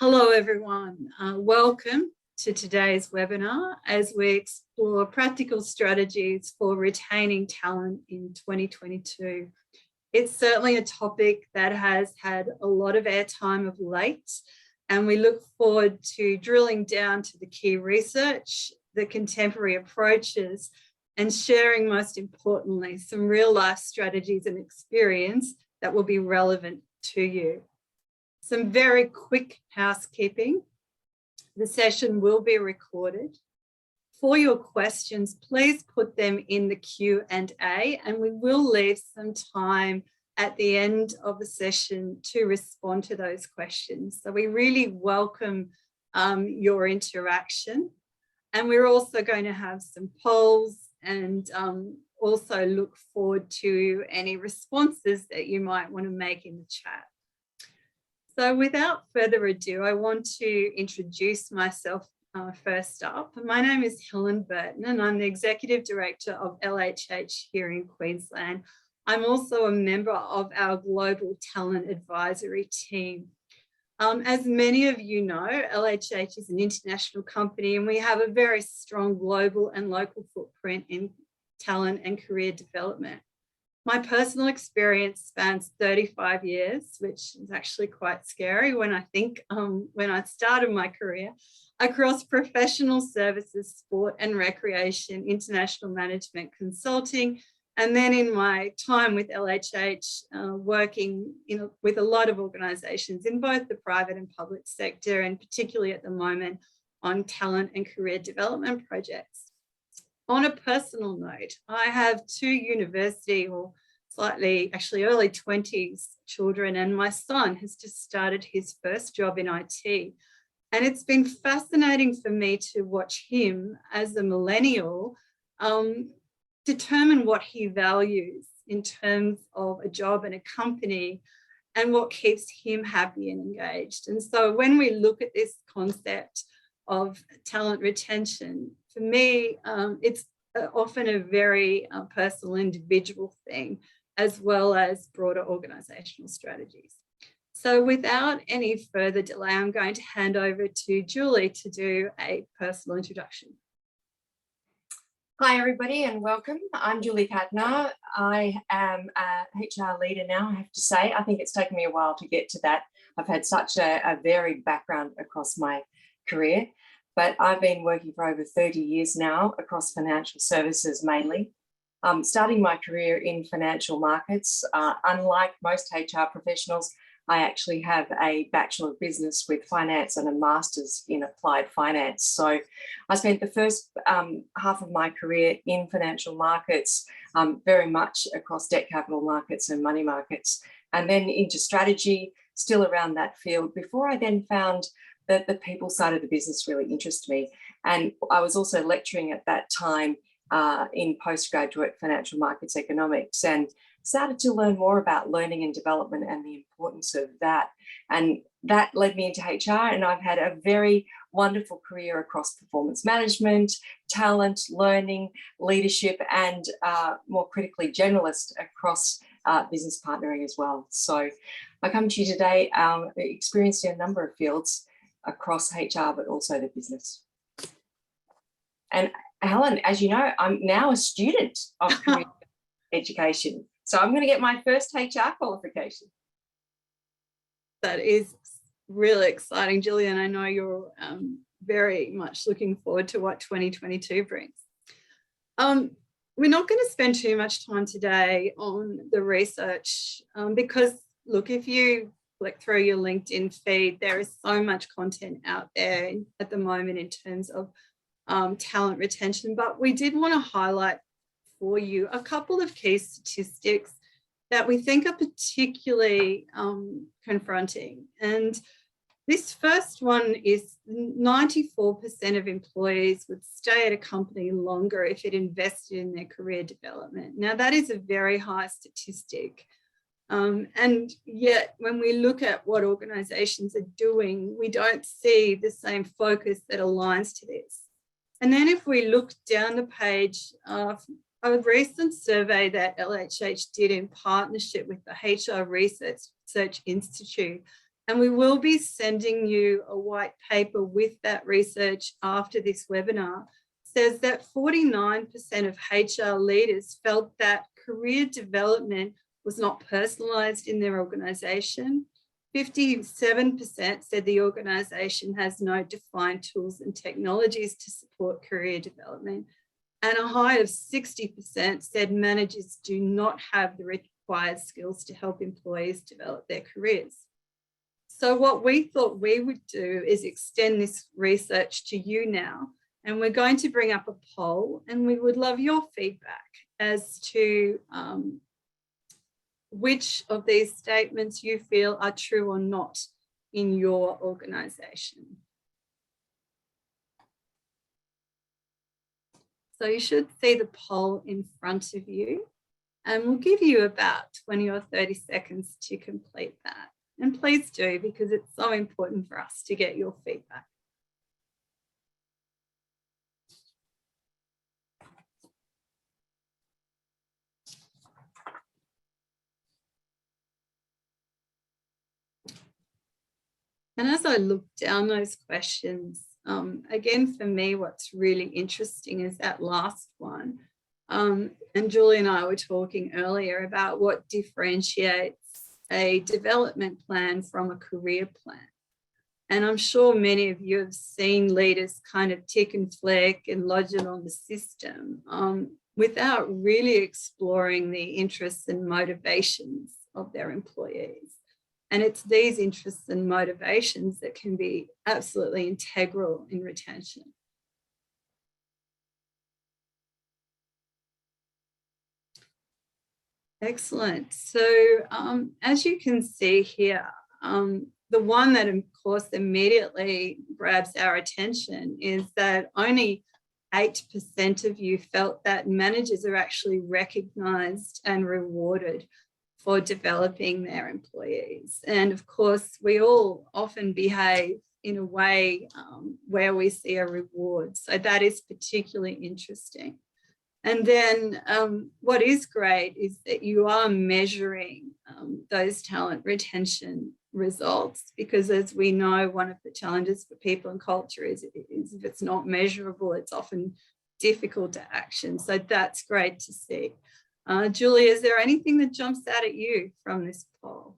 Hello, everyone. Welcome to today's webinar as we explore practical strategies for retaining talent in 2022. It's certainly a topic that has had a lot of airtime of late, and we look forward to drilling down to the key research, the contemporary approaches, and sharing, most importantly, some real-life strategies and experience that will be relevant to you. Some very quick housekeeping. The session will be recorded. For your questions, please put them in the Q&A, and we will leave some time at the end of the session to respond to those questions. So we really welcome your interaction. And we're also going to have some polls and also look forward to any responses that you might want to make in the chat. So without further ado, I want to introduce myself first up. My name is Helen Burton and I'm the Executive Director of LHH here in Queensland. I'm also a member of our Global Talent Advisory team. As many of you know, LHH is an international company and we have a very strong global and local footprint in talent and career development. My personal experience spans 35 years, which is actually quite scary when I think when I started my career, across professional services, sport and recreation, international management consulting, and then in my time with LHH, working with a lot of organisations in both the private and public sector, and particularly at the moment on talent and career development projects. On a personal note, I have two university or slightly actually early 20s children, and my son has just started his first job in IT. And it's been fascinating for me to watch him as a millennial determine what he values in terms of a job and a company and what keeps him happy and engaged. And so when we look at this concept of talent retention, for me, it's often a very personal, individual thing, as well as broader organisational strategies. So without any further delay, I'm going to hand over to Julie to do a personal introduction. Hi everybody and welcome. I'm Julie Cadner. I am a HR leader now, I have to say. I think it's taken me a while to get to that. I've had such a varied background across my career. But I've been working for over 30 years now across financial services mainly. Starting my career in financial markets, unlike most HR professionals, I actually have a Bachelor of Business with Finance and a Master's in Applied Finance. So I spent the first half of my career in financial markets, very much across debt capital markets and money markets, and then into strategy, still around that field, before I then found that the people side of the business really interested me. And I was also lecturing at that time in postgraduate financial markets economics, and started to learn more about learning and development and the importance of that. And that led me into HR, and I've had a very wonderful career across performance management, talent, learning, leadership, and more critically, generalist across business partnering as well. So I come to you today experienced in a number of fields across HR, but also the business. And Helen, as you know, I'm now a student of career education. So I'm going to get my first HR qualification. That is really exciting, Gillian. I know you're very much looking forward to what 2022 brings. We're not going to spend too much time today on the research because, look, if you flick through your LinkedIn feed, there is so much content out there at the moment in terms of talent retention, but we did want to highlight for you a couple of key statistics that we think are particularly confronting. And this first one is 94% of employees would stay at a company longer if it invested in their career development. Now, that is a very high statistic. And yet when we look at what organisations are doing, we don't see the same focus that aligns to this. And then if we look down the page, a recent survey that LHH did in partnership with the HR Research Institute And we will be sending you a white paper with that research after this webinar. Says that 49% of HR leaders felt that career development was not personalised in their organisation. 57% said the organisation has no defined tools and technologies to support career development. And a high of 60% said managers do not have the required skills to help employees develop their careers. So what we thought we would do is extend this research to you now, and we're going to bring up a poll, and we would love your feedback as to which of these statements you feel are true or not in your organisation. So you should see the poll in front of you, and we'll give you about 20 or 30 seconds to complete that. And please do, because it's so important for us to get your feedback. And as I look down those questions, again, for me, what's really interesting is that last one. And Julie and I were talking earlier about what differentiates a development plan from a career plan. And I'm sure many of you have seen leaders kind of tick and flick and lodge it on the system without really exploring the interests and motivations of their employees. And it's these interests and motivations that can be absolutely integral in retention. Excellent. So as you can see here, the one that of course immediately grabs our attention is that only 8% of you felt that managers are actually recognised and rewarded for developing their employees. And of course, we all often behave in a way where we see a reward. So that is particularly interesting. And then what is great is that you are measuring those talent retention results, because as we know, one of the challenges for people and culture is if it's not measurable, it's often difficult to action. So that's great to see. Julie, is there anything that jumps out at you from this poll?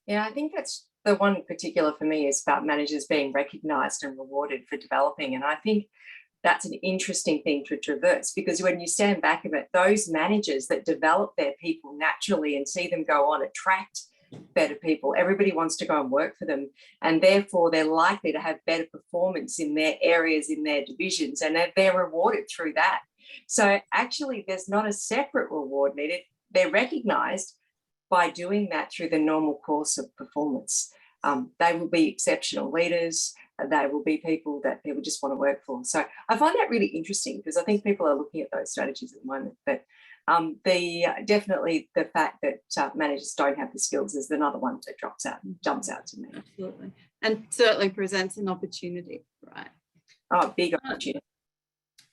Yeah, I think that's the one particular for me is about managers being recognised and rewarded for developing. And I think that's an interesting thing to traverse, because when you stand back of it, those managers that develop their people naturally and see them go on attract better people. Everybody wants to go and work for them, and therefore they're likely to have better performance in their areas, in their divisions, and they're rewarded through that. So actually there's not a separate reward needed. They're recognised by doing that through the normal course of performance. They will be exceptional leaders. They will be people that people just want to work for. So I find that really interesting, because I think people are looking at those strategies at the moment. But definitely the fact that managers don't have the skills is another one that jumps out to me. Absolutely. And certainly presents an opportunity, right? Oh, big opportunity.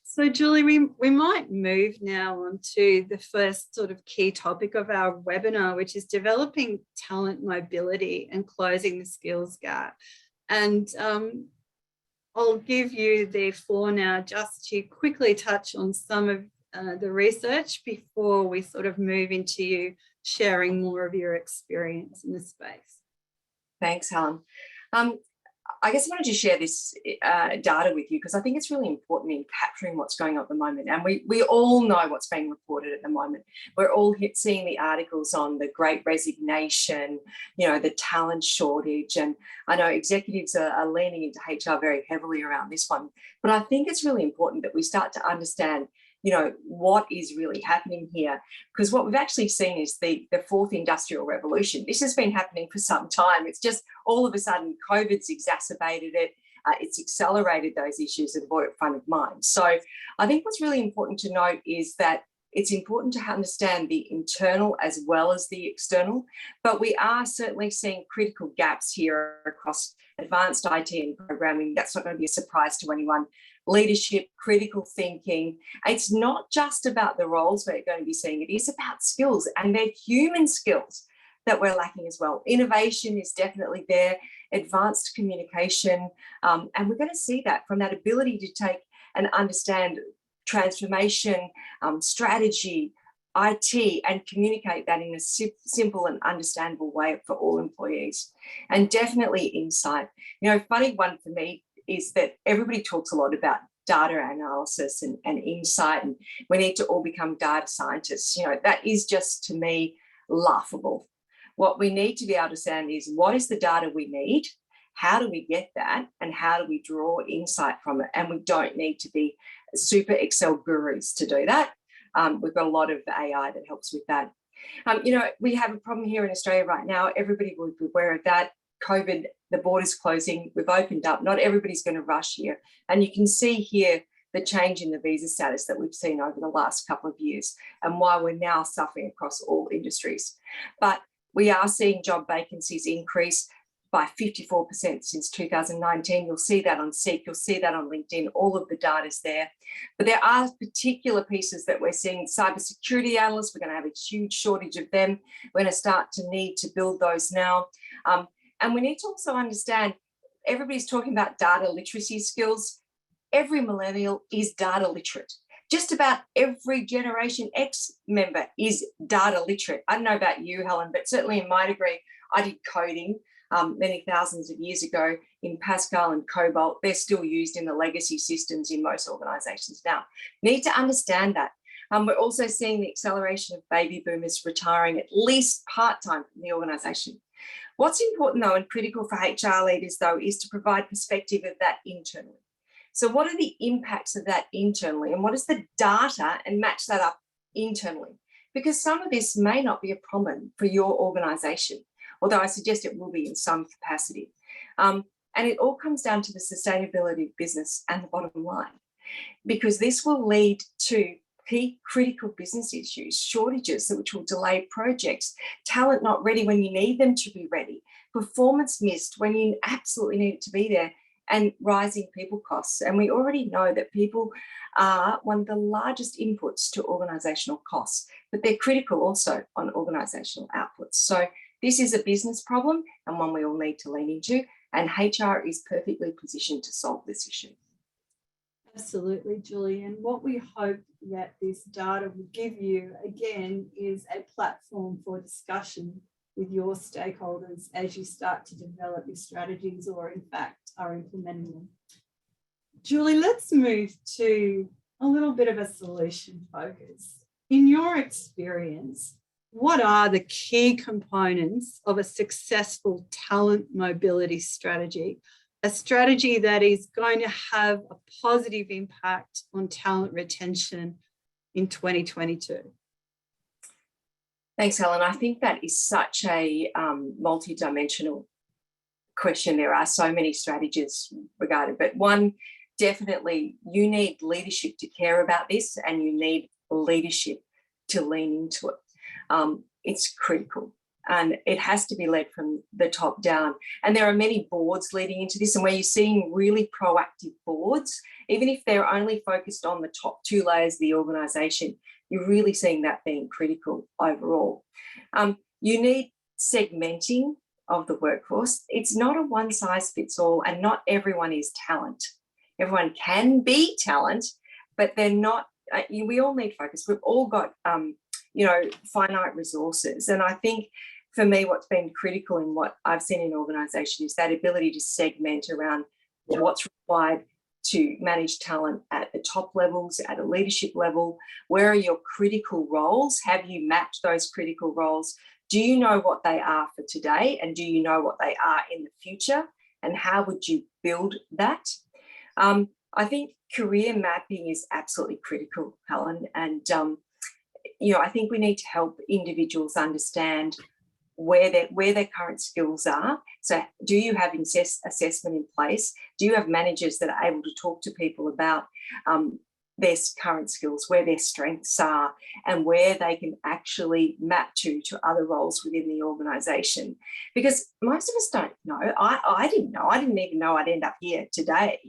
So Julie, we might move now on to the first sort of key topic of our webinar, which is developing talent mobility and closing the skills gap. And I'll give you the floor now just to quickly touch on some of the research before we sort of move into you sharing more of your experience in the space. Thanks, Helen. I guess I wanted to share this data with you because I think it's really important in capturing what's going on at the moment. And we all know what's being reported at the moment. We're all seeing the articles on the Great Resignation, you know, the talent shortage. And I know executives are leaning into HR very heavily around this one. But I think it's really important that we start to understand, you know, what is really happening here. Because what we've actually seen is the fourth industrial revolution. This has been happening for some time. It's just all of a sudden COVID's exacerbated it. It's accelerated those issues and brought it front of mind. So I think what's really important to note is that it's important to understand the internal as well as the external, but we are certainly seeing critical gaps here across advanced IT and programming. That's not going to be a surprise to anyone. Leadership, critical thinking. It's not just about the roles we're going to be seeing. It is about skills, and they're human skills. that we're lacking as well. Innovation is definitely there, advanced communication, and we're going to see that from that ability to take and understand transformation, strategy, IT, and communicate that in a simple and understandable way for all employees. And definitely insight. Funny one for me is that everybody talks a lot about data analysis and insight, and we need to all become data scientists. That is just, to me, laughable. What we need to be able to understand is, what is the data we need? How do we get that? And how do we draw insight from it? And we don't need to be super Excel gurus to do that. We've got a lot of AI that helps with that. We have a problem here in Australia right now. Everybody will be aware of that. COVID, the borders closing, we've opened up. Not everybody's going to rush here. And you can see here the change in the visa status that we've seen over the last couple of years, and why we're now suffering across all industries. But we are seeing job vacancies increase by 54% since 2019. You'll see that on Seek, you'll see that on LinkedIn, all of the data's there. But there are particular pieces that we're seeing. Cybersecurity analysts, we're going to have a huge shortage of them. We're going to start to need to build those now. And we need to also understand, everybody's talking about data literacy skills. Every millennial is data literate. Just about every Generation X member is data literate. I don't know about you, Helen, but certainly in my degree, I did coding many thousands of years ago in Pascal and Cobalt. They're still used in the legacy systems in most organisations now. Need to understand that. We're also seeing the acceleration of baby boomers retiring at least part-time from the organisation. What's important, though, and critical for HR leaders, though, is to provide perspective of that internally. So what are the impacts of that internally, and what is the data, and match that up internally? Because some of this may not be a problem for your organisation, although I suggest it will be in some capacity. And it all comes down to the sustainability of business and the bottom line, because this will lead to key critical business issues, shortages which will delay projects, talent not ready when you need them to be ready, performance missed when you absolutely need it to be there, and rising people costs. And we already know that people are one of the largest inputs to organisational costs, but they're critical also on organisational outputs. So this is a business problem, and one we all need to lean into, and HR is perfectly positioned to solve this issue. Absolutely, Julie. And what we hope that this data will give you, again, is a platform for discussion with your stakeholders as you start to develop your strategies, or in fact are implementing them. Julie, let's move to a little bit of a solution focus. In your experience, what are the key components of a successful talent mobility strategy? A strategy that is going to have a positive impact on talent retention in 2022. Thanks, Helen. I think that is such a multi-dimensional question. There are so many strategies regarded, but one, definitely you need leadership to care about this, and you need leadership to lean into it. It's critical. And it has to be led from the top down. And there are many boards leading into this, and where you're seeing really proactive boards, even if they're only focused on the top two layers of the organisation, you're really seeing that being critical overall. You need segmenting of the workforce. It's not a one size fits all, and not everyone is talent. Everyone can be talent, but they're not. We all need focus. We've all got finite resources. And I think for me, what's been critical in what I've seen in organisation is that ability to segment around what's required to manage talent at the top levels, at a leadership level. Where are your critical roles? Have you mapped those critical roles? Do you know what they are for today? And do you know what they are in the future? And how would you build that? I think career mapping is absolutely critical, Helen. And I think we need to help individuals understand where their current skills are. So do you have assessment in place? Do you have managers that are able to talk to people about their current skills, where their strengths are, and where they can actually map to other roles within the organisation? Because most of us don't know. I didn't know. I didn't even know I'd end up here today.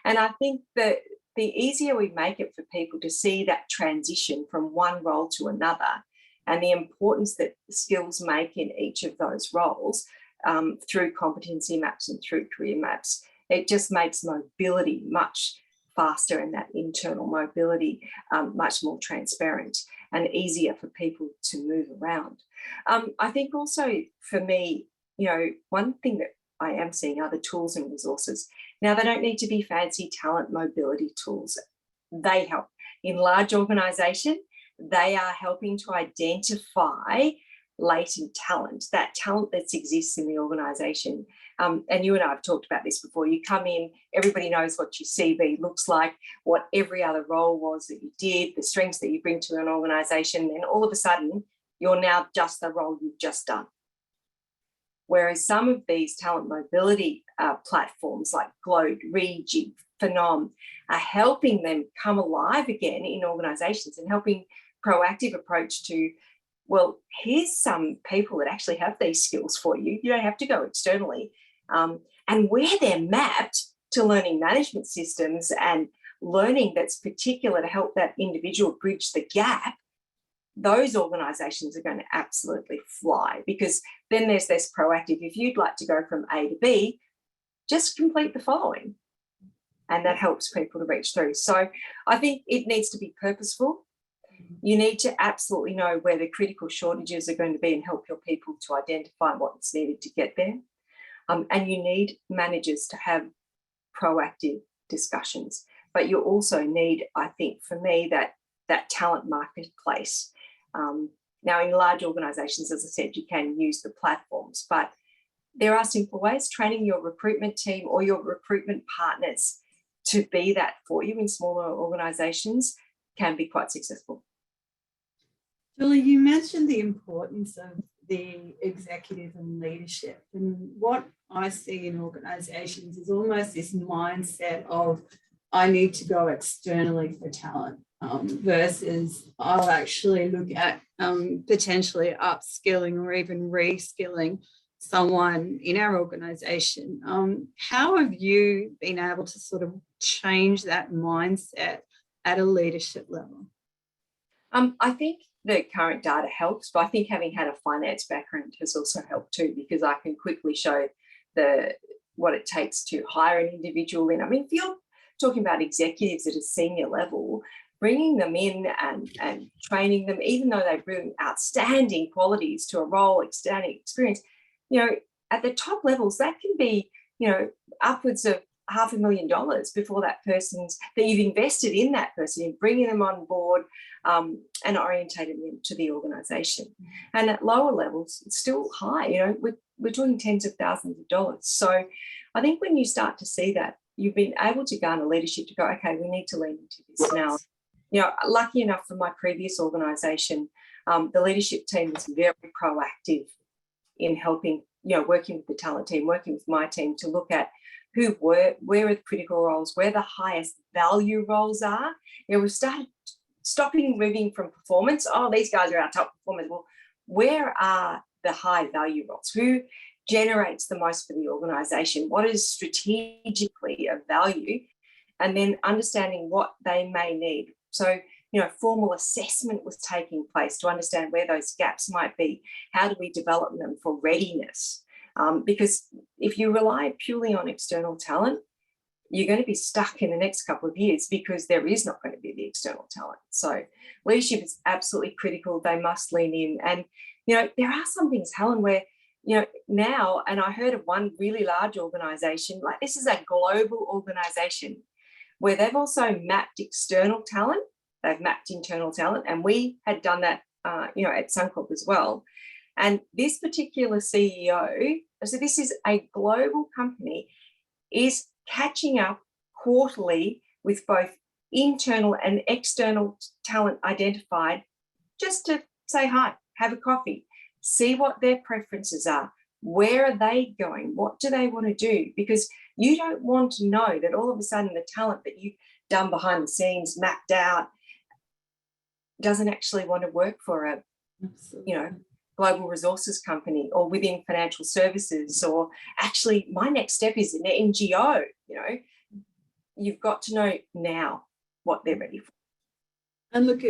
And I think that the easier we make it for people to see that transition from one role to another, and the importance that skills make in each of those roles through competency maps and through career maps. It just makes mobility much faster, and that internal mobility much more transparent and easier for people to move around. I think also for me, one thing that I am seeing are the tools and resources. Now, they don't need to be fancy talent mobility tools. They help. In large organisation, they are helping to identify latent talent, that talent that exists in the organisation. And you and I have talked about this before. You come in, everybody knows what your CV looks like, what every other role was that you did, the strengths that you bring to an organisation, and all of a sudden, you're now just the role you've just done. Whereas some of these talent mobility platforms like Globe, Rejig, Phenom are helping them come alive again in organisations and helping proactive approach to, well, here's some people that actually have these skills for you. You don't have to go externally. And where they're mapped to learning management systems and learning that's particular to help that individual bridge the gap, those organisations are going to absolutely fly, because then there's this proactive. If you'd like to go from A to B, just complete the following. And that helps people to reach through. So I think it needs to be purposeful. You need to absolutely know where the critical shortages are going to be and help your people to identify what's needed to get there. And you need managers to have proactive discussions. But you also need, I think, for me, that talent marketplace. Now, in large organisations, as I said, you can use the platforms, but there are simple ways. Training your recruitment team or your recruitment partners to be that for you in smaller organisations can be quite successful. Julie, you mentioned the importance of the executive and leadership. And what I see in organisations is almost this mindset of, I need to go externally for talent versus I'll actually look at potentially upskilling or even reskilling someone in our organisation. How have you been able to sort of change that mindset at a leadership level? I think the current data helps, but I think having had a finance background has also helped too, because I can quickly show what it takes to hire an individual in. I mean, if you're talking about executives at a senior level, bringing them in and training them, even though they bring outstanding qualities to a role, outstanding experience, at the top levels, that can be, upwards of $500,000 before that you've invested in that person, in bringing them on board and orientating them to the organisation. And at lower levels, it's still high. We're talking tens of thousands of dollars. So I think when you start to see that, you've been able to garner leadership to go, okay, we need to lean into this now. Lucky enough for my previous organisation, the leadership team was very proactive in helping, working with the talent team, working with my team to look at where are the critical roles, where the highest value roles are. We've started stopping moving from performance. Oh, these guys are our top performers. Well, where are the high value roles? Who generates the most for the organisation? What is strategically of value? And then understanding what they may need. So, formal assessment was taking place to understand where those gaps might be. How do we develop them for readiness? Because if you rely purely on external talent, you're going to be stuck in the next couple of years because there is not going to be the external talent. So leadership is absolutely critical. They must lean in. And, there are some things, Helen, where, now, and I heard of one really large organisation, like this is a global organisation where they've also mapped external talent, they've mapped internal talent, and we had done that, at Suncorp as well. And this particular CEO, so this is a global company, is catching up quarterly with both internal and external talent identified, just to say hi, have a coffee, see what their preferences are, where are they going, what do they want to do? Because you don't want to know that all of a sudden the talent that you've done behind the scenes, mapped out, doesn't actually want to work for a, global resources company or within financial services, or actually my next step is an NGO. You've got to know now what they're ready for. And look,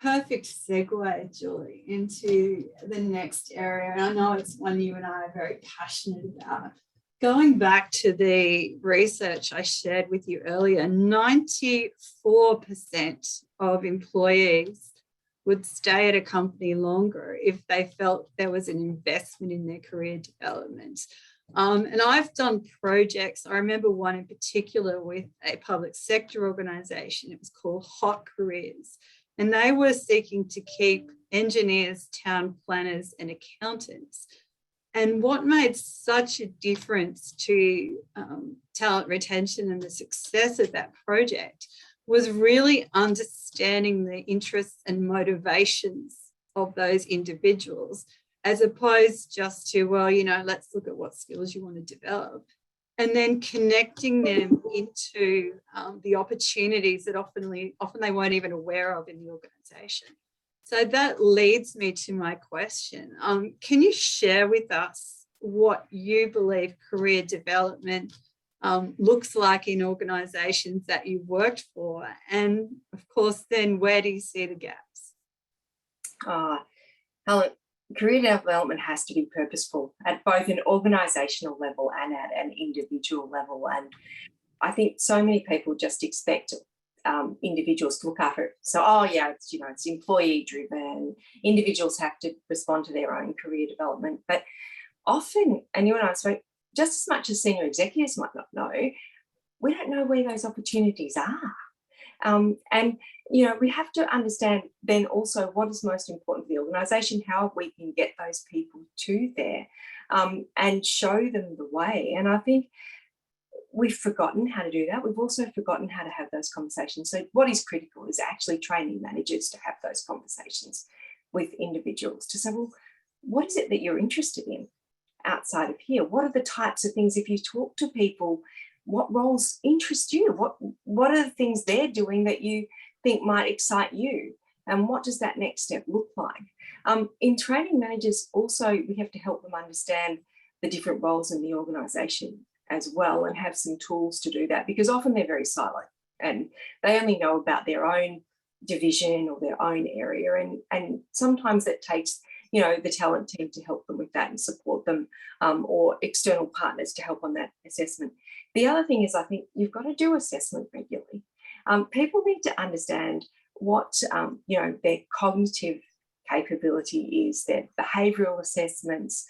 perfect segue, Julie, into the next area. And I know it's one you and I are very passionate about. Going back to the research I shared with you earlier, 94% of employees would stay at a company longer if they felt there was an investment in their career development. And I've done projects. I remember one in particular with a public sector organisation. It was called Hot Careers. And they were seeking to keep engineers, town planners, and accountants. And what made such a difference to talent retention and the success of that project was really understanding the interests and motivations of those individuals, as opposed just to, well, you know, let's look at what skills you want to develop, and then connecting them into the opportunities that often they weren't even aware of in the organisation. So that leads me to my question. Can you share with us what you believe career development looks like in organisations that you've worked for? And of course, then where do you see the gaps? Helen, career development has to be purposeful at both an organisational level and at an individual level. And I think so many people just expect individuals to look after it. So, it's employee driven. Individuals have to respond to their own career development. But often, and you and I spoke, just as much as senior executives might not know, we don't know where those opportunities are. And, we have to understand then also what is most important for the organisation, how we can get those people to there and show them the way. And I think we've forgotten how to do that. We've also forgotten how to have those conversations. So what is critical is actually training managers to have those conversations with individuals to say, well, what is it that you're interested in outside of here? What are the types of things, if you talk to people, what roles interest you? What are the things they're doing that you think might excite you? And what does that next step look like? In training managers also, we have to help them understand the different roles in the organisation as well and have some tools to do that, because often they're very siloed and they only know about their own division or their own area. And sometimes that takes, the talent team to help them with that and support them, or external partners to help on that assessment. The other thing is, I think you've got to do assessment regularly. People need to understand what, their cognitive capability is, their behavioural assessments,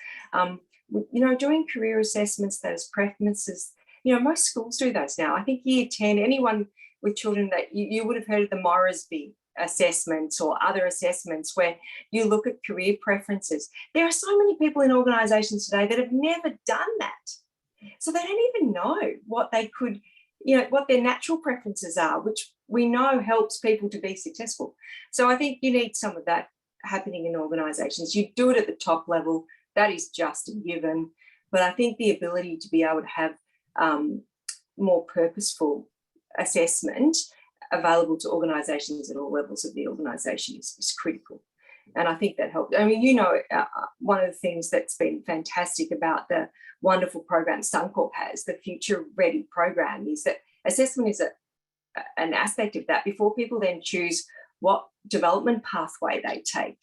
doing career assessments, those preferences. Most schools do those now. I think year 10, anyone with children that you would have heard of the Moresby assessments or other assessments where you look at career preferences. There are so many people in organisations today that have never done that. So they don't even know what they could, what their natural preferences are, which we know helps people to be successful. So I think you need some of that happening in organisations. You do it at the top level. That is just a given. But I think the ability to be able to have more purposeful assessment available to organisations at all levels of the organisation is critical. And I think that helps. I mean, one of the things that's been fantastic about the wonderful program Suncorp has, the Future Ready program, is that assessment is an aspect of that before people then choose what development pathway they take.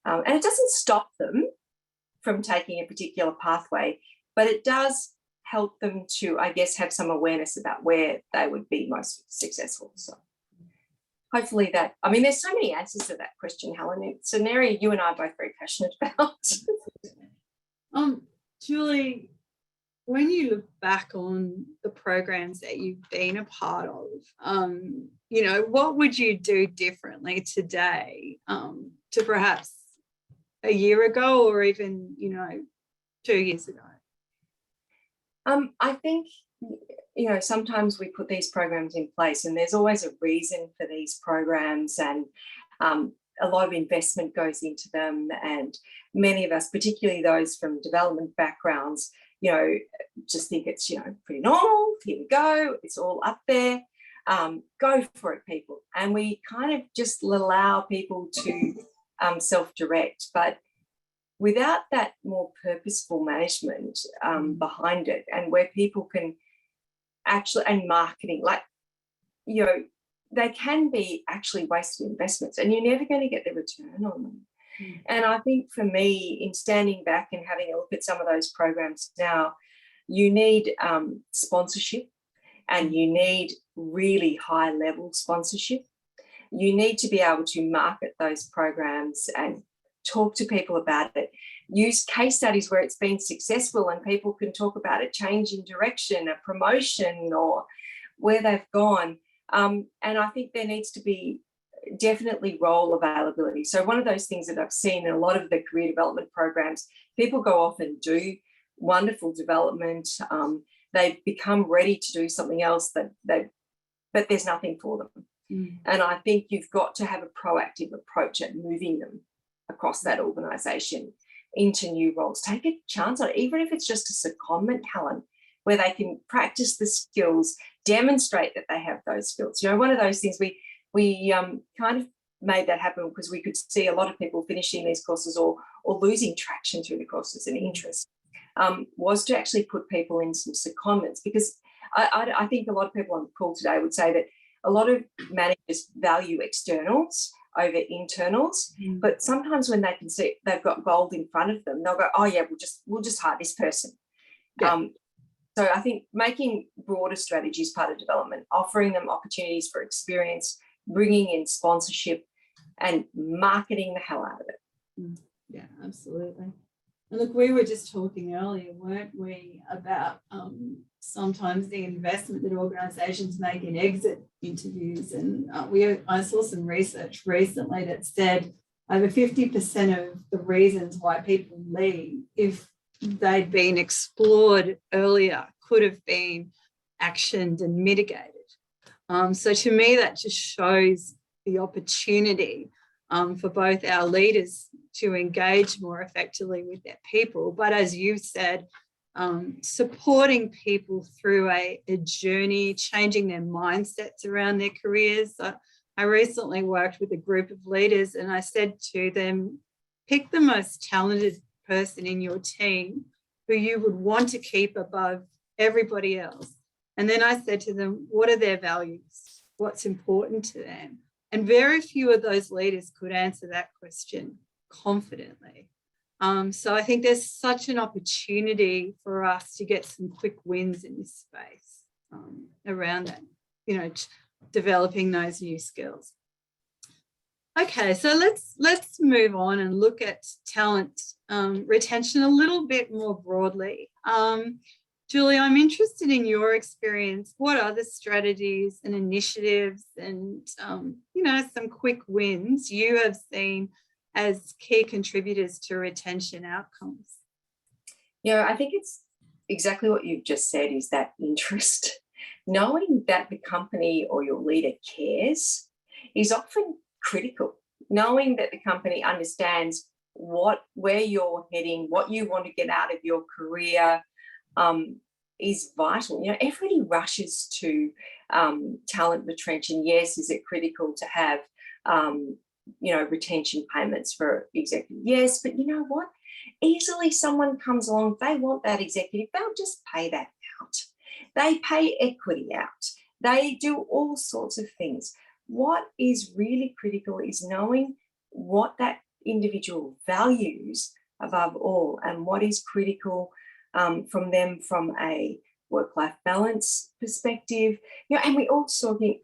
And it doesn't stop them from taking a particular pathway, but it does help them to, I guess, have some awareness about where they would be most successful. So hopefully there's so many answers to that question, Helen. It's an area you and I are both very passionate about. Julie, when you look back on the programs that you've been a part of, what would you do differently today to perhaps a year ago or even, 2 years ago? I think, sometimes we put these programs in place and there's always a reason for these programs, and a lot of investment goes into them. And many of us, particularly those from development backgrounds, just think it's, pretty normal. Here we go. It's all up there. Go for it, people. And we kind of just allow people to self-direct. But without that more purposeful management behind it, and where people can actually, and marketing, they can be actually wasted investments, and you're never going to get the return on them. And I think for me, in standing back and having a look at some of those programs now, you need sponsorship, and you need really high level sponsorship. You need to be able to market those programs and talk to people about it. Use case studies where it's been successful and people can talk about a change in direction, a promotion, or where they've gone. And I think there needs to be definitely role availability. So one of those things that I've seen in a lot of the career development programs, people go off and do wonderful development. They become ready to do something else but there's nothing for them. And I think you've got to have a proactive approach at moving them across that organisation into new roles. Take a chance on it, even if it's just a secondment, Helen, where they can practice the skills, demonstrate that they have those skills. One of those things we kind of made that happen because we could see a lot of people finishing these courses or losing traction through the courses and interest, was to actually put people in some secondments, because I think a lot of people on the call today would say that a lot of managers value externals over internals, but sometimes when they can see they've got gold in front of them, they'll go, oh yeah, we'll just hire this person. Yeah. So I think making broader strategies part of development, offering them opportunities for experience, bringing in sponsorship, and marketing the hell out of it. Yeah, absolutely. And look, we were just talking earlier, weren't we, about sometimes the investment that organisations make in exit interviews. And I saw some research recently that said over 50% of the reasons why people leave, if they'd been explored earlier, could have been actioned and mitigated. So to me, that just shows the opportunity for both our leaders to engage more effectively with their people. But as you said, supporting people through a journey, changing their mindsets around their careers. I recently worked with a group of leaders and I said to them, pick the most talented person in your team who you would want to keep above everybody else. And then I said to them, what are their values? What's important to them? And very few of those leaders could answer that question confidently. So I think there's such an opportunity for us to get some quick wins in this space around that, developing those new skills. Okay, so let's move on and look at talent retention a little bit more broadly. Julie, I'm interested in your experience. What are the strategies and initiatives and, some quick wins you have seen as key contributors to retention outcomes? I think it's exactly what you've just said, is that interest. Knowing that the company or your leader cares is often critical. Knowing that the company understands where you're heading, what you want to get out of your career, is vital. Everybody rushes to talent retention. Yes, is it critical to have retention payments for executive? Yes, but you know what? Easily someone comes along, they want that executive, they'll just pay that out. They pay equity out. They do all sorts of things. What is really critical is knowing what that individual values above all, and what is critical from them from a work-life balance perspective. And we also think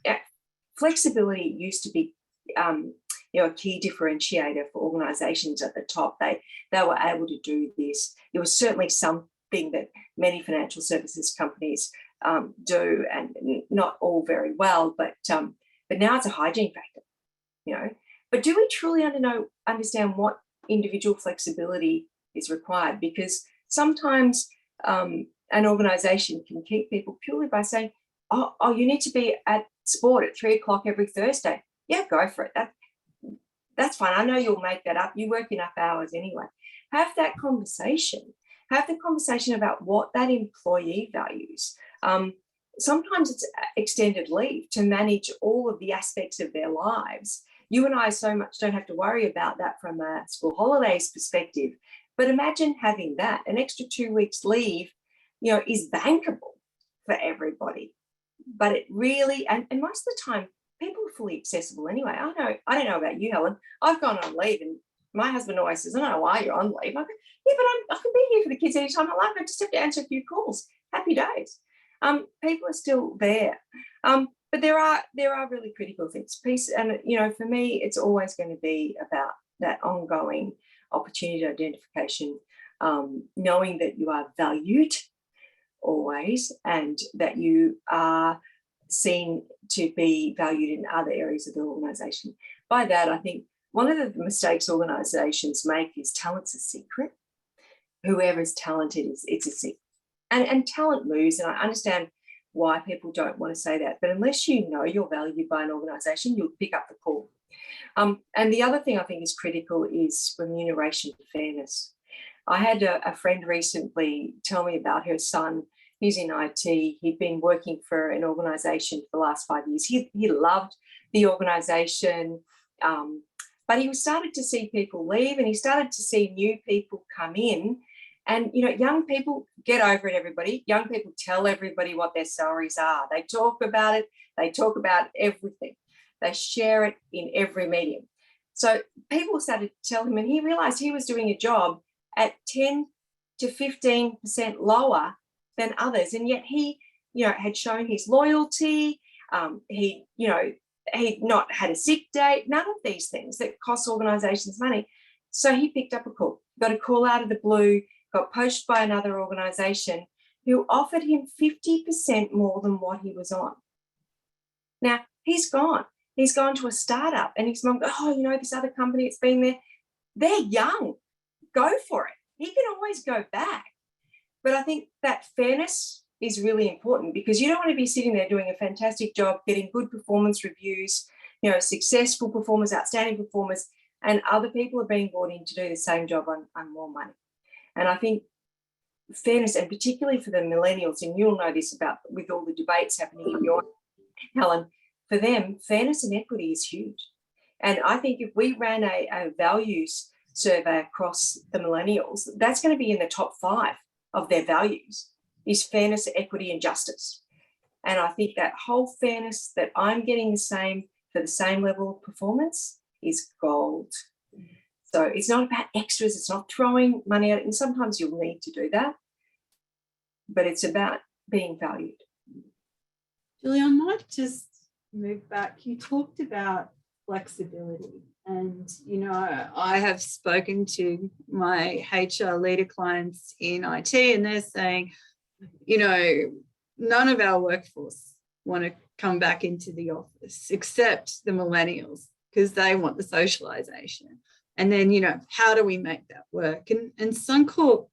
flexibility used to be a key differentiator for organisations at the top. They were able to do this. It was certainly something that many financial services companies do, and not all very well, but now it's a hygiene factor, But do we truly understand what individual flexibility is required? Because sometimes an organisation can keep people purely by saying, oh, you need to be at sport at 3:00 every Thursday. Yeah, go for it. That's fine. I know you'll make that up. You work enough hours anyway. Have that conversation. Have the conversation about what that employee values. Sometimes it's extended leave to manage all of the aspects of their lives. You and I so much don't have to worry about that from a school holidays perspective. But imagine having that. An extra 2 weeks leave, is bankable for everybody. But it really, and most of the time, people are fully accessible anyway. I don't know about you, Helen. I've gone on leave and my husband always says, I don't know why you're on leave. I go, yeah, but I can be here for the kids anytime I like. I just have to answer a few calls. Happy days. People are still there. But there are really critical things. Peace, and for me, it's always going to be about that ongoing opportunity identification, knowing that you are valued always, and that you are seen to be valued in other areas of the organisation. By that, I think one of the mistakes organisations make is talent's a secret. Whoever's talented it's a secret. And talent moves, and I understand why people don't want to say that, but unless you know you're valued by an organisation, you'll pick up the call. And the other thing I think is critical is remuneration fairness. I had a friend recently tell me about her son. He's in IT. He'd been working for an organisation for the last 5 years. He loved the organisation, but he started to see people leave, and he started to see new people come in. And, young people, get over it, everybody. Young people tell everybody what their salaries are. They talk about it. They talk about everything. They share it in every medium. So people started to tell him, and he realised he was doing a job at 10 to 15% lower than others. And yet he, had shown his loyalty. He'd not had a sick day, none of these things that cost organisations money. So he picked up a call, got a call out of the blue, got poached by another organisation who offered him 50% more than what he was on. Now, he's gone. He's gone to a startup, and his mum goes, this other company, it's been there. They're young. Go for it. He can always go back. But I think that fairness is really important, because you don't want to be sitting there doing a fantastic job, getting good performance reviews, successful performers, outstanding performers, and other people are being brought in to do the same job on more money. And I think fairness, and particularly for the millennials, and you'll know this about with all the debates happening in your, Helen, for them, fairness and equity is huge. And I think if we ran a values survey across the millennials, that's going to be in the top 5 of their values, is fairness, equity, and justice. And I think that whole fairness, that I'm getting the same for the same level of performance, is gold. So it's not about extras, it's not throwing money at it, and sometimes you'll need to do that, but it's about being valued. Julie, I might just move back. You talked about flexibility, and I have spoken to my HR leader clients in IT, and they're saying, none of our workforce want to come back into the office except the millennials, because they want the socialization. And then, how do we make that work? And Suncorp,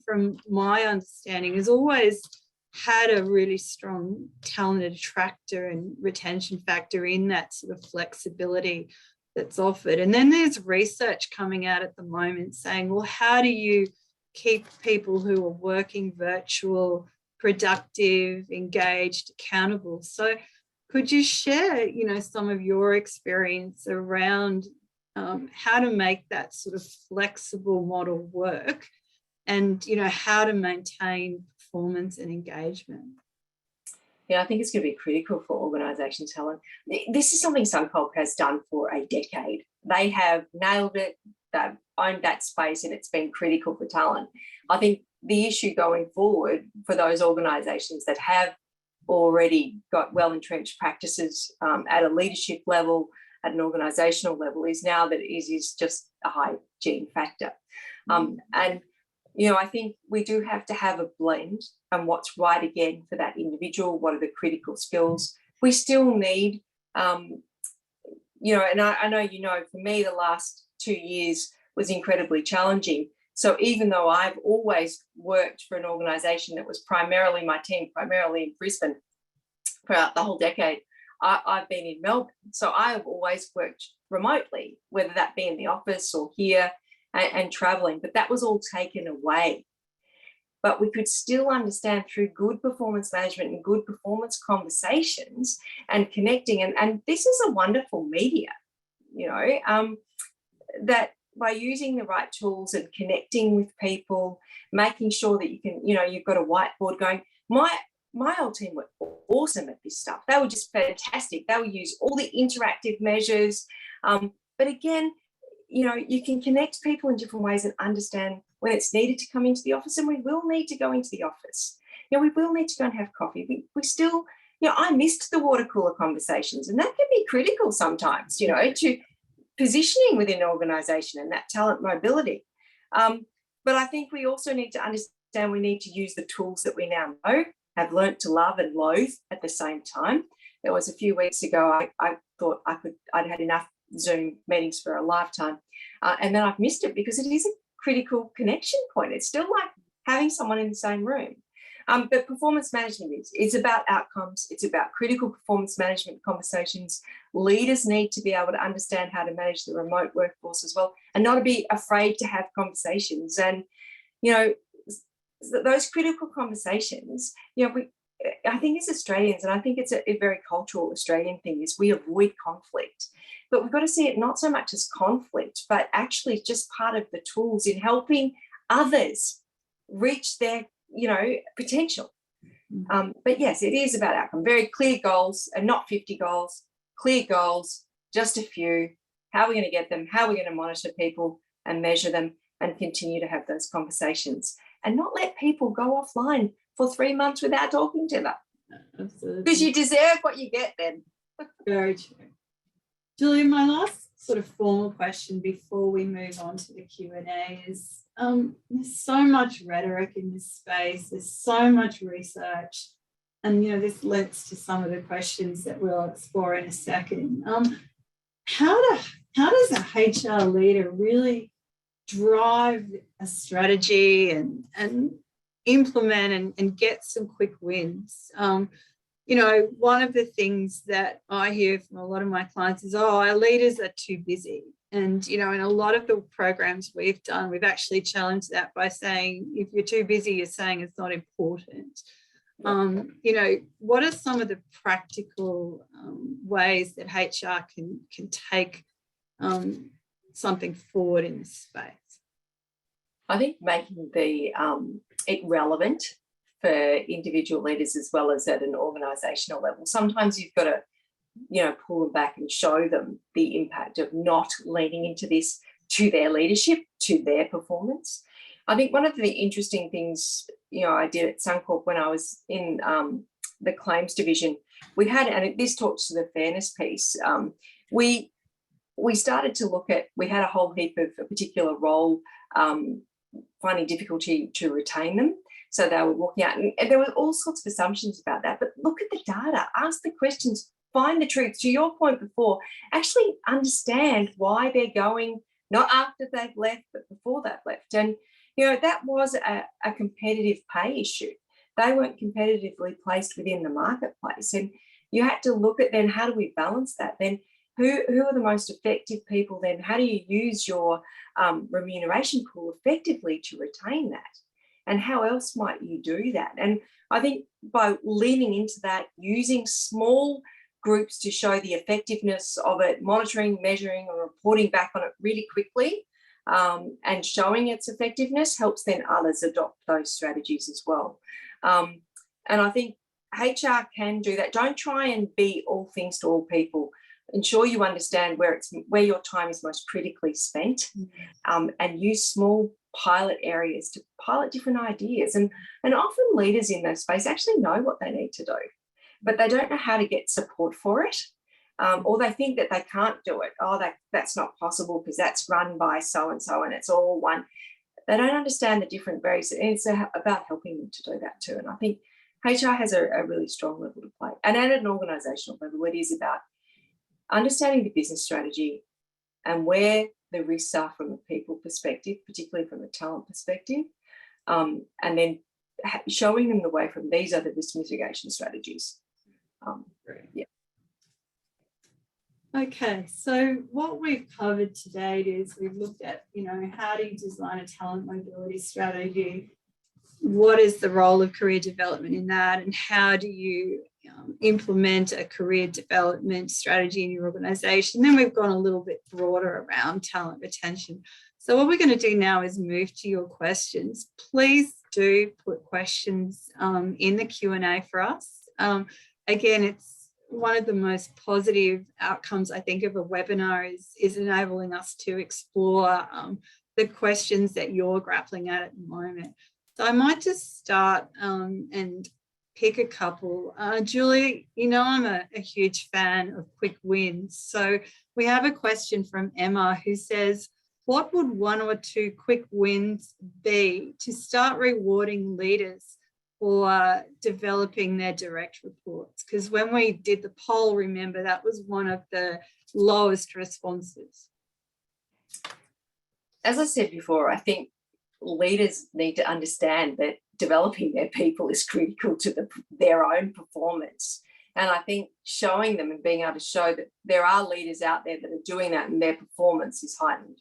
from my understanding, has always had a really strong talent attractor and retention factor in that sort of flexibility that's offered. And then there's research coming out at the moment saying, well, how do you keep people who are working virtual, productive, engaged, accountable? So could you share, some of your experience around how to make that sort of flexible model work, and how to maintain performance and engagement? Yeah, I think it's going to be critical for organisations, Helen. This is something Suncorp has done for a decade. They have nailed it. They've owned that space, and it's been critical for talent. I think the issue going forward for those organisations that have already got well-entrenched practices at a leadership level, at an organisational level, is now that it is just a hygiene factor. And, I think we do have to have a blend and what's right again for that individual, what are the critical skills. We still need, and I know, for me, the last 2 years was incredibly challenging. So even though I've always worked for an organisation that was primarily my team, primarily in Brisbane throughout the whole decade, I've been in Melbourne. So I have always worked remotely, whether that be in the office or here and travelling, but that was all taken away. But we could still understand through good performance management and good performance conversations and connecting. And this is a wonderful media, that by using the right tools and connecting with people, making sure that you can, you've got a whiteboard going. my old team were awesome at this stuff. They were just fantastic. They would use all the interactive measures. But again, you know, you can connect people in different ways and understand when it's needed to come into the office, and we will need to go into the office. You know, we will need to go and have coffee. We still, you know, I missed the water cooler conversations, and that can be critical sometimes, you know, to positioning within an organisation and that talent mobility. But I think we also need to understand we need to use the tools that we now know, have learnt to love and loathe at the same time. There was a few weeks ago, I thought I'd had enough Zoom meetings for a lifetime. And then I've missed it because it is a critical connection point. It's still like having someone in the same room. But performance management is about outcomes. It's about critical performance management conversations. Leaders need to be able to understand how to manage the remote workforce as well, and not to be afraid to have conversations. And, you know, those critical conversations, you know, I think as Australians, and I think it's a very cultural Australian thing, is we avoid conflict. But we've got to see it not so much as conflict, but actually just part of the tools in helping others reach their, you know, potential. But yes, it is about outcome. Very clear goals, and not 50 goals, clear goals, just a few. How are we going to get them? How are we going to monitor people and measure them and continue to have those conversations, and not let people go offline for 3 months without talking to them? Absolutely. Because you deserve what you get then. Very true. Julia, my last sort of formal question before we move on to the Q&A is, there's so much rhetoric in this space, there's so much research, and, you know, this links to some of the questions that we'll explore in a second. How does a HR leader really drive a strategy and implement and get some quick wins? You know, one of the things that I hear from a lot of my clients is, oh, our leaders are too busy. And, you know, in a lot of the programs we've done, we've actually challenged that by saying, if you're too busy, you're saying it's not important. You know, what are some of the practical ways that HR can take something forward in this space? I think making it relevant for individual leaders as well as at an organisational level. Sometimes you've got to, you know, pull them back and show them the impact of not leaning into this to their leadership, to their performance. I think one of the interesting things, you know, I did at Suncorp when I was in the claims division, we had, and this talks to the fairness piece, we started to look at, we had a whole heap of a particular role finding difficulty to retain them. So they were walking out, and there were all sorts of assumptions about that. But look at the data, ask the questions, find the truth. To your point before, actually understand why they're going, not after they've left, but before they've left. And, you know, that was a competitive pay issue. They weren't competitively placed within the marketplace. And you had to look at then, how do we balance that? Then who are the most effective people then? How do you use your remuneration pool effectively to retain that? And how else might you do that? And I think by leaning into that, using small groups to show the effectiveness of it, monitoring, measuring, or reporting back on it really quickly, and showing its effectiveness, helps then others adopt those strategies as well. And I think HR can do that. Don't try and be all things to all people. Ensure you understand where your time is most critically spent, and use small pilot areas to pilot different ideas. And often leaders in that space actually know what they need to do, but they don't know how to get support for it, or they think that they can't do it. Oh, that's not possible because that's run by so-and-so and it's all one. They don't understand the different various, and it's about helping them to do that too. And I think HR has a really strong level to play. And at an organisational level, it is about understanding the business strategy and where the risks are from a people perspective, particularly from a talent perspective, and then showing them the way from these are the risk mitigation strategies. Yeah. Okay, so what we've covered to date is we've looked at, you know, how do you design a talent mobility strategy? What is the role of career development in that? And how do you implement a career development strategy in your organisation? Then we've gone a little bit broader around talent retention. So what we're going to do now is move to your questions. Please do put questions in the Q&A for us. Again, it's one of the most positive outcomes, I think, of a webinar is enabling us to explore the questions that you're grappling at the moment. So I might just start and pick a couple. Julie, you know I'm a huge fan of quick wins. So we have a question from Emma who says, what would 1 or 2 quick wins be to start rewarding leaders for developing their direct reports? Because when we did the poll, remember, that was one of the lowest responses. As I said before, I think leaders need to understand that developing their people is critical to their own performance. And I think showing them and being able to show that there are leaders out there that are doing that and their performance is heightened.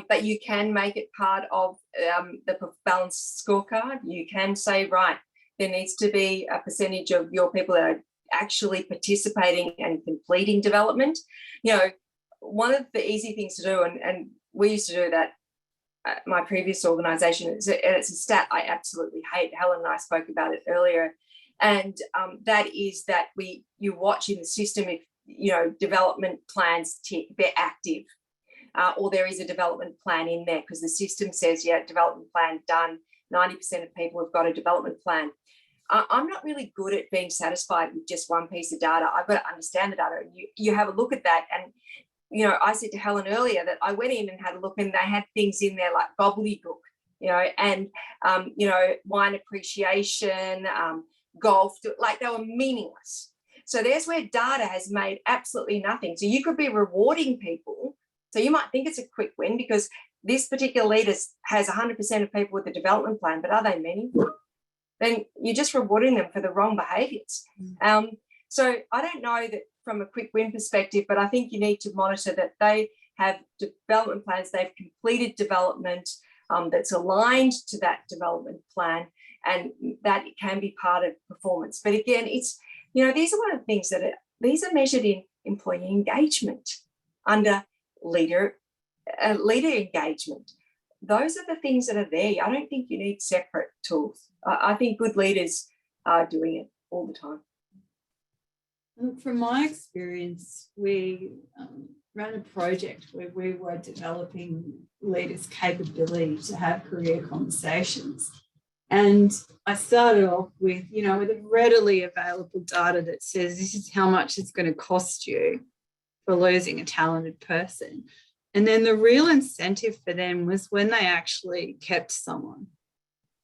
But you can make it part of the balanced scorecard. You can say, right, there needs to be a percentage of your people that are actually participating and completing development. You know, one of the easy things to do, and we used to do that at my previous organisation, it's a stat I absolutely hate. Helen and I spoke about it earlier. And that is that you watch in the system if, you know, development plans, they're active. Or there is a development plan in there because the system says, yeah, development plan done. 90% of people have got a development plan. I'm not really good at being satisfied with just one piece of data. I've got to understand the data. You have a look at that. And, you know, I said to Helen earlier that I went in and had a look and they had things in there like gobbledygook, you know, and, you know, wine appreciation, golf, like they were meaningless. So there's where data has made absolutely nothing. So you could be rewarding people. So you might think it's a quick win because this particular leader has 100% of people with a development plan, but are they meaningful? Then you're just rewarding them for the wrong behaviours. So I don't know that from a quick win perspective, but I think you need to monitor that they have development plans, they've completed development that's aligned to that development plan, and that it can be part of performance. But again, it's, you know, these are one of the things that these are measured in employee engagement under leader engagement. Those are the things that are there. I don't think you need separate tools. I think good leaders are doing it all the time. From my experience, we ran a project where we were developing leaders' capability to have career conversations. And I started off with, you know, with a readily available data that says this is how much it's going to cost you for losing a talented person. And then the real incentive for them was when they actually kept someone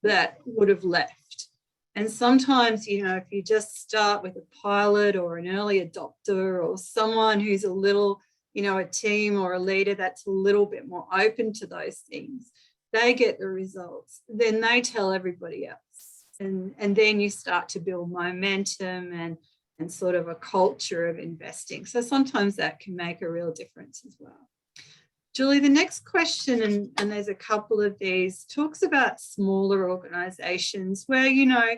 that would have left. And sometimes, you know, if you just start with a pilot or an early adopter or someone who's a little, you know, a team or a leader that's a little bit more open to those things, they get the results. Then they tell everybody else. And then you start to build momentum and sort of a culture of investing. So sometimes that can make a real difference as well. Julie, the next question, and there's a couple of these, talks about smaller organisations where, you know,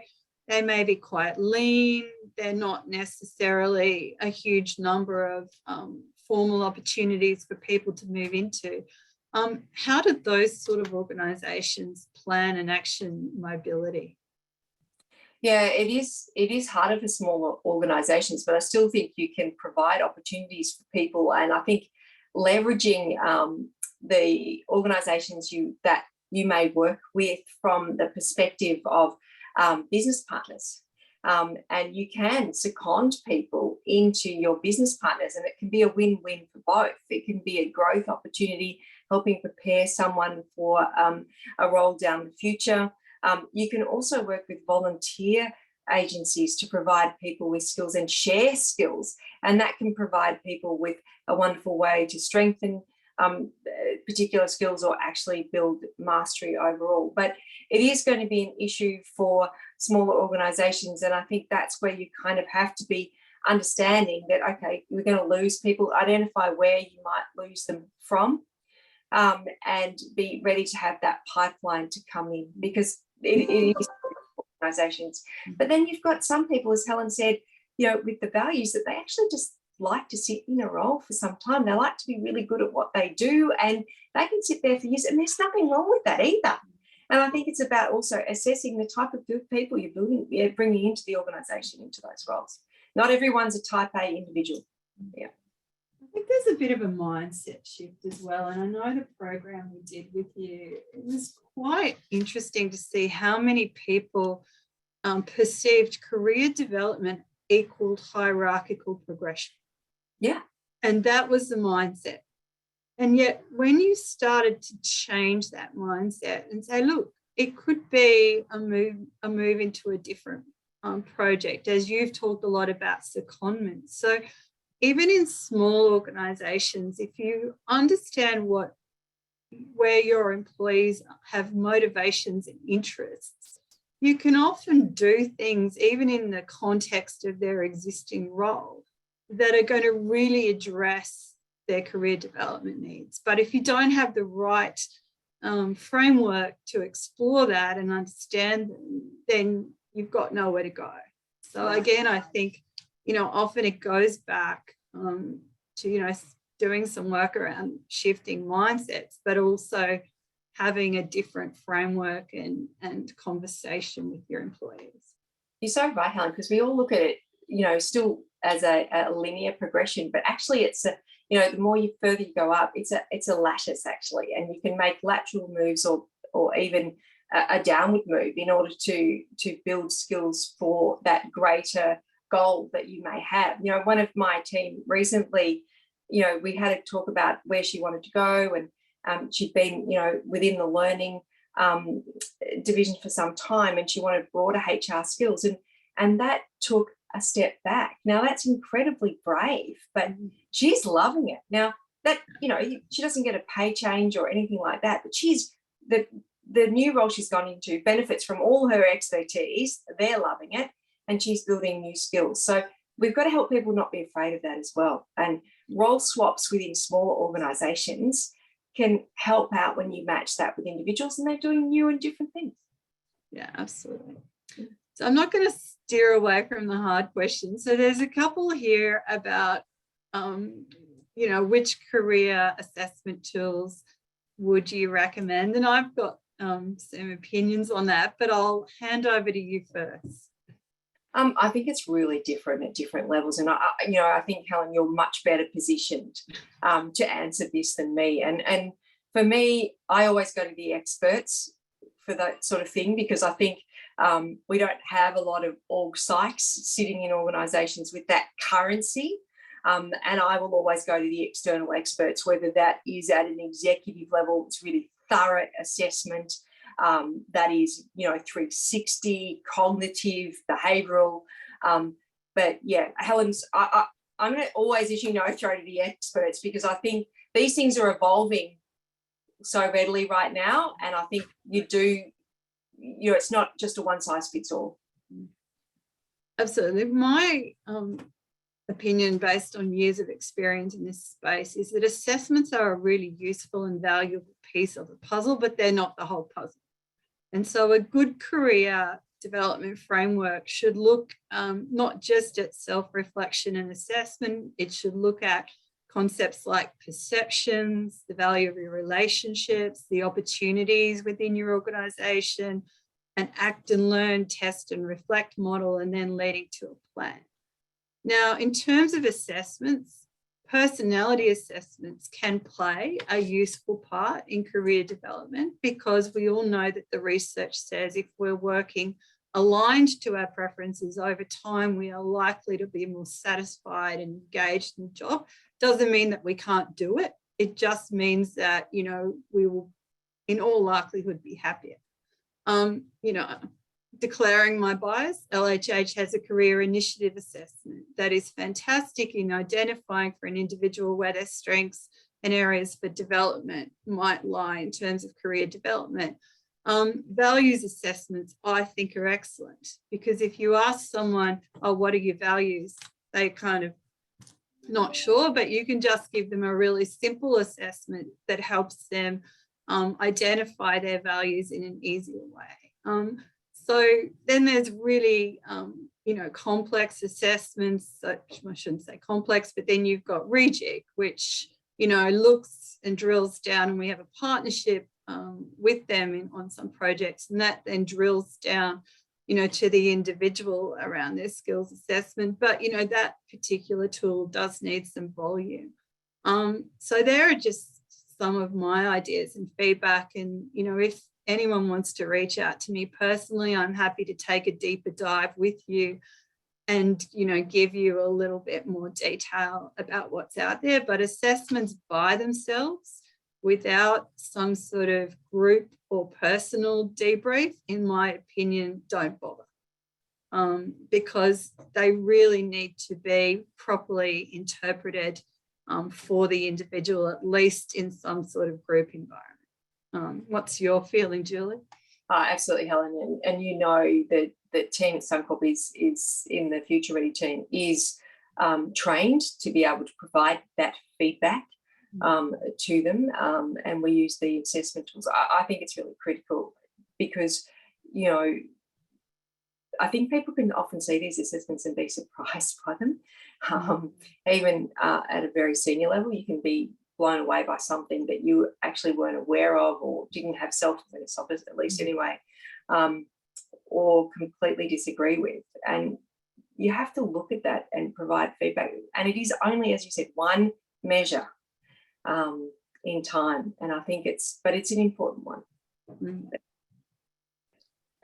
they may be quite lean, they're not necessarily a huge number of formal opportunities for people to move into. How do those sort of organisations plan and action mobility? Yeah, it is harder for smaller organisations, but I still think you can provide opportunities for people. And I think leveraging the organisations that you may work with from the perspective of business partners. And you can second people into your business partners, and it can be a win-win for both. It can be a growth opportunity, helping prepare someone for a role down the future. You can also work with volunteer agencies to provide people with skills and share skills, and that can provide people with a wonderful way to strengthen particular skills or actually build mastery overall. But it is going to be an issue for smaller organisations, and I think that's where you kind of have to be understanding that, okay, we're going to lose people, identify where you might lose them from, and be ready to have that pipeline to come in, because it is organisations. But then you've got some people, as Helen said, you know, with the values that they actually just like to sit in a role for some time. They like to be really good at what they do, and they can sit there for years, and there's nothing wrong with that either. And I think it's about also assessing the type of good people you're bringing into the organisation, into those roles. Not everyone's a type A individual. Yeah. I think there's a bit of a mindset shift as well. And I know the program we did with you, it was quite interesting to see how many people perceived career development equaled hierarchical progression. Yeah. And that was the mindset. And yet when you started to change that mindset and say, look, it could be a move into a different project, as you've talked a lot about secondment. So even in small organizations, if you understand where your employees have motivations and interests, you can often do things, even in the context of their existing role, that are going to really address their career development needs. But if you don't have the right framework to explore that and understand them, then you've got nowhere to go. So again, I think, often it goes back to, doing some work around shifting mindsets, but also having a different framework and conversation with your employees. You're so right, Helen, because we all look at it, still as a linear progression, but actually it's the more further you go up, it's a lattice actually, and you can make lateral moves or even a downward move in order to build skills for that greater goal that you may have. One of my team recently, we had a talk about where she wanted to go, and she'd been, within the learning division for some time, and she wanted broader HR skills, and that took a step back. Now that's incredibly brave, but she's loving it. Now that, she doesn't get a pay change or anything like that, but she's the new role she's gone into benefits from all her expertise. They're loving it, and she's building new skills. So we've got to help people not be afraid of that as well. And role swaps within smaller organizations can help out when you match that with individuals and they're doing new and different things. Yeah, absolutely. So I'm not going to steer away from the hard questions. So there's a couple here about, which career assessment tools would you recommend? And I've got some opinions on that, but I'll hand over to you first. I think it's really different at different levels. And, I think, Helen, you're much better positioned to answer this than me. And for me, I always go to the experts for that sort of thing, because I think we don't have a lot of org psychs sitting in organisations with that currency. And I will always go to the external experts, whether that is at an executive level, it's really thorough assessment, that is, 360, cognitive, behavioural. But yeah, Helen's, I'm going to always, as you know, throw to the experts, because I think these things are evolving so readily right now. And I think it's not just a one size fits all. Absolutely. My opinion, based on years of experience in this space, is that assessments are a really useful and valuable piece of the puzzle, but they're not the whole puzzle. And so a good career development framework should look not just at self-reflection and assessment, it should look at concepts like perceptions, the value of your relationships, the opportunities within your organisation, an act and learn, test and reflect model, and then leading to a plan. Now, in terms of assessments, personality assessments can play a useful part in career development, because we all know that the research says if we're working aligned to our preferences over time, we are likely to be more satisfied and engaged in the job. Doesn't mean that we can't do it. It just means that, we will, in all likelihood, be happier. Declaring my bias, LHH has a career initiative assessment that is fantastic in identifying for an individual where their strengths and areas for development might lie in terms of career development. Values assessments, I think, are excellent, because if you ask someone, what are your values? They kind of not sure, but you can just give them a really simple assessment that helps them identify their values in an easier way. So then there's really, complex assessments, I shouldn't say complex, but then you've got REJIC, which, looks and drills down, and we have a partnership with them on some projects, and that then drills down, to the individual around their skills assessment. But, that particular tool does need some volume. So there are just some of my ideas and feedback. And, if anyone wants to reach out to me personally, I'm happy to take a deeper dive with you and, give you a little bit more detail about what's out there. But assessments by themselves, without some sort of group or personal debrief, in my opinion, don't bother. Because they really need to be properly interpreted for the individual, at least in some sort of group environment. What's your feeling, Julie? Absolutely, Helen. And that the team at Suncorp is in the Future Ready team is trained to be able to provide that feedback to them, and we use the assessment tools. I think it's really critical because, I think people can often see these assessments and be surprised by them. Even at a very senior level, you can be blown away by something that you actually weren't aware of or didn't have self-awareness of, at least anyway, or completely disagree with. And you have to look at that and provide feedback. And it is only, as you said, one measure in time. And I think it's an important one. Mm.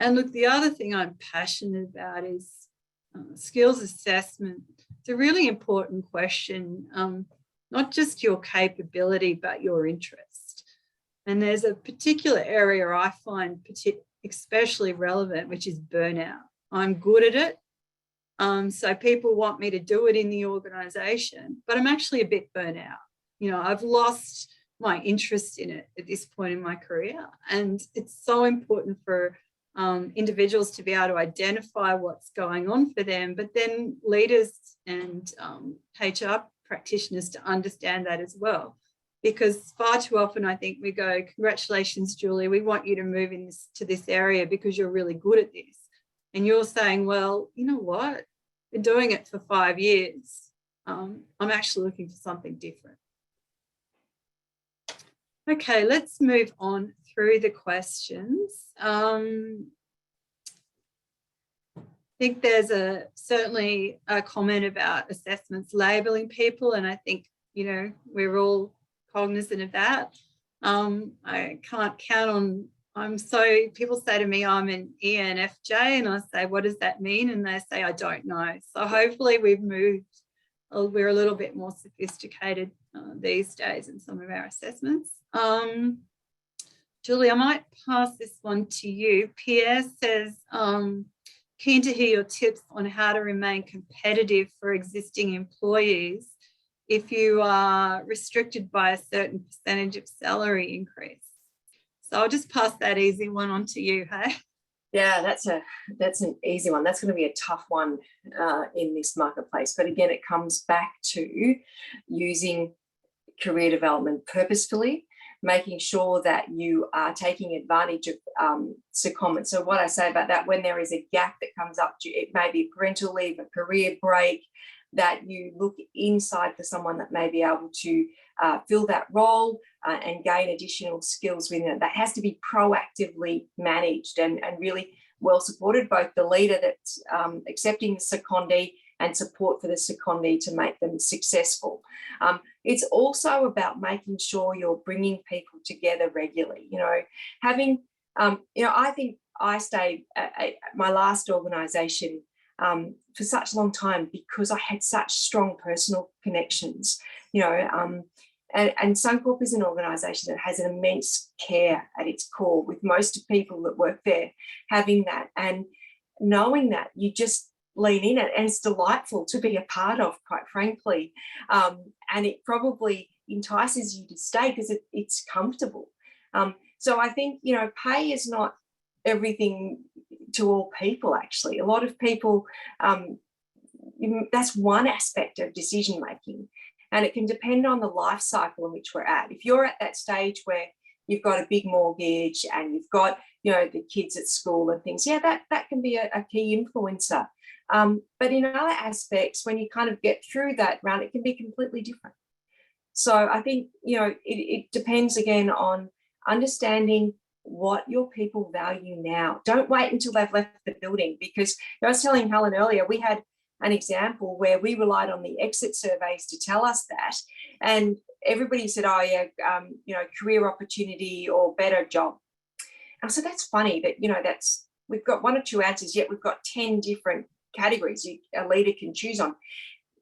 And look, the other thing I'm passionate about is skills assessment. It's a really important question, not just your capability, but your interest. And there's a particular area I find especially relevant, which is burnout. I'm good at it. So people want me to do it in the organisation, but I'm actually a bit burnt out. I've lost my interest in it at this point in my career. And it's so important for individuals to be able to identify what's going on for them, but then leaders and HR practitioners to understand that as well. Because far too often I think we go, congratulations, Julie, we want you to move to this area because you're really good at this. And you're saying, well, you know what? I've been doing it for 5 years. I'm actually looking for something different. Okay, let's move on through the questions. I think there's certainly a comment about assessments labeling people, and I think, we're all cognizant of that. I can't count on, people say to me, I'm an ENFJ, and I say, what does that mean? And they say, I don't know. So hopefully we're a little bit more sophisticated these days in some of our assessments. Julie, I might pass this one to you. Pierre says, keen to hear your tips on how to remain competitive for existing employees if you are restricted by a certain percentage of salary increase. So I'll just pass that easy one on to you, hey? Yeah, that's an easy one. That's going to be a tough one in this marketplace. But again, it comes back to using career development purposefully, making sure that you are taking advantage of secondment. So what I say about that, when there is a gap that comes up, it may be parental leave, a career break, that you look inside for someone that may be able to fill that role and gain additional skills within it. That has to be proactively managed and really well supported, both the leader that's accepting the secondee and support for the secondee to make them successful. It's also about making sure you're bringing people together regularly. I think I stayed at my last organisation for such a long time because I had such strong personal connections, and Suncorp is an organisation that has an immense care at its core, with most people that work there having that, and knowing that you just lean in it, and it's delightful to be a part of, quite frankly, and it probably entices you to stay because it's comfortable. So I think, pay is not everything to all people. Actually, a lot of people, that's one aspect of decision making, and it can depend on the life cycle in which we're at. If you're at that stage where you've got a big mortgage and you've got the kids at school and things, that can be a key influencer. But in other aspects, when you kind of get through that round, it can be completely different. So I think, it depends again on understanding what your people value now. Don't wait until they've left the building, because I was telling Helen earlier, we had an example where we relied on the exit surveys to tell us that, and everybody said, oh yeah, career opportunity or better job. And so that's funny that, we've got 1 or 2 answers, yet we've got 10 different categories a leader can choose on.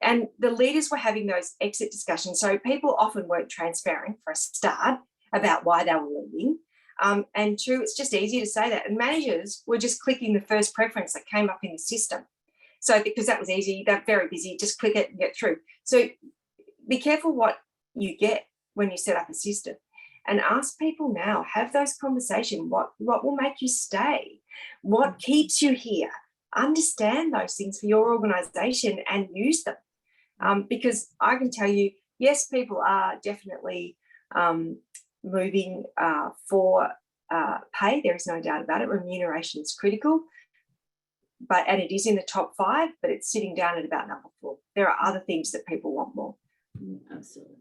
And the leaders were having those exit discussions. So people often weren't transparent, for a start, about why they were leaving. And 2, it's just easy to say that. And managers were just clicking the first preference that came up in the system. So because that was easy, they're very busy, just click it and get through. So be careful what you get when you set up a system, and ask people now, have those conversations. What will make you stay? What keeps you here? Understand those things for your organisation and use them. Because I can tell you, yes, people are definitely moving for pay. There is no doubt about it. Remuneration is critical, and it is in the top 5, but it's sitting down at about number 4. There are other things that people want more. Absolutely.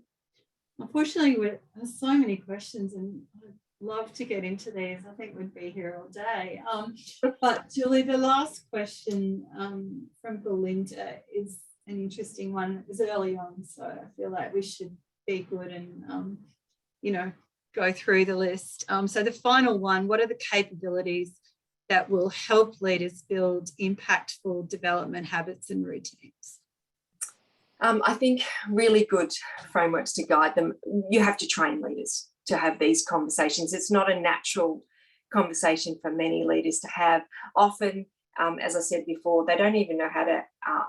Unfortunately, there's so many questions, and I'd love to get into these. I think we'd be here all day. But Julie, the last question from Belinda is an interesting one. It was early on, so I feel like we should be good and, go through the list. So the final one, what are the capabilities that will help leaders build impactful development habits and routines? I think really good frameworks to guide them. You have to train leaders to have these conversations. It's not a natural conversation for many leaders to have. Often, as I said before, they don't even know how to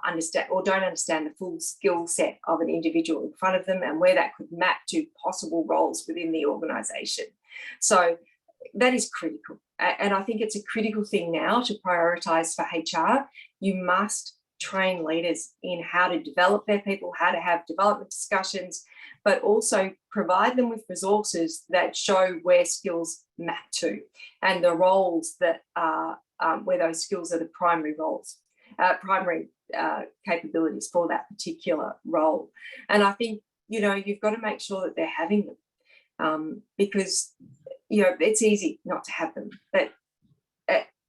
understand, or don't understand the full skill set of an individual in front of them and where that could map to possible roles within the organisation. So that is critical. And I think it's a critical thing now to prioritise for HR. You must train leaders in how to develop their people, how to have development discussions, but also provide them with resources that show where skills map to and the roles that are where those skills are the primary roles, primary capabilities for that particular role. And I think, you've got to make sure that they're having them because, it's easy not to have them. But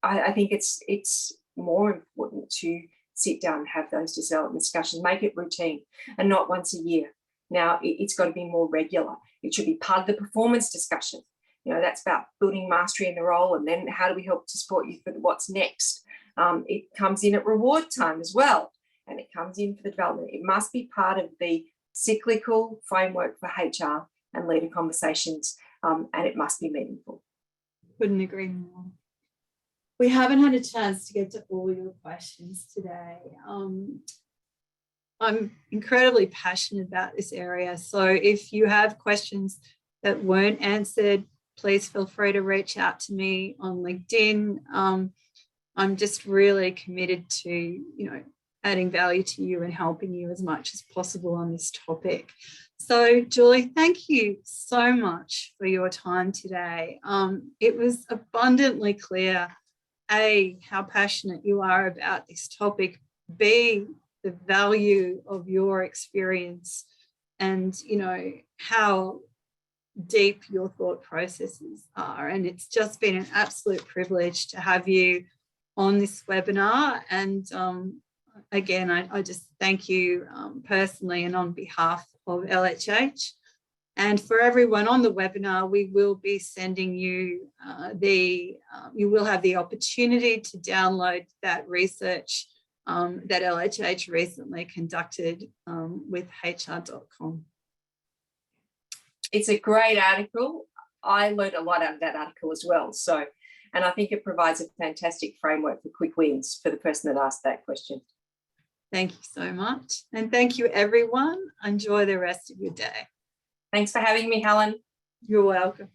I think it's more important to sit down and have those development discussions, make it routine and not once a year. Now, it's got to be more regular. It should be part of the performance discussion. That's about building mastery in the role, and then how do we help to support you for what's next? It comes in at reward time as well, and it comes in for the development. It must be part of the cyclical framework for HR and leader conversations, and it must be meaningful. Couldn't agree more. We haven't had a chance to get to all your questions today. I'm incredibly passionate about this area. So if you have questions that weren't answered, please feel free to reach out to me on LinkedIn. I'm just really committed to, adding value to you and helping you as much as possible on this topic. So, Julie, thank you so much for your time today. It was abundantly clear, A, how passionate you are about this topic, B, the value of your experience and, how deep your thought processes are. And it's just been an absolute privilege to have you on this webinar. And again, I just thank you personally and on behalf of LHH. And for everyone on the webinar, we will be sending you you will have the opportunity to download that research that LHH recently conducted with HR.com. It's a great article. I learned a lot out of that article as well. And I think it provides a fantastic framework for quick wins for the person that asked that question. Thank you so much. And thank you, everyone. Enjoy the rest of your day. Thanks for having me, Helen. You're welcome.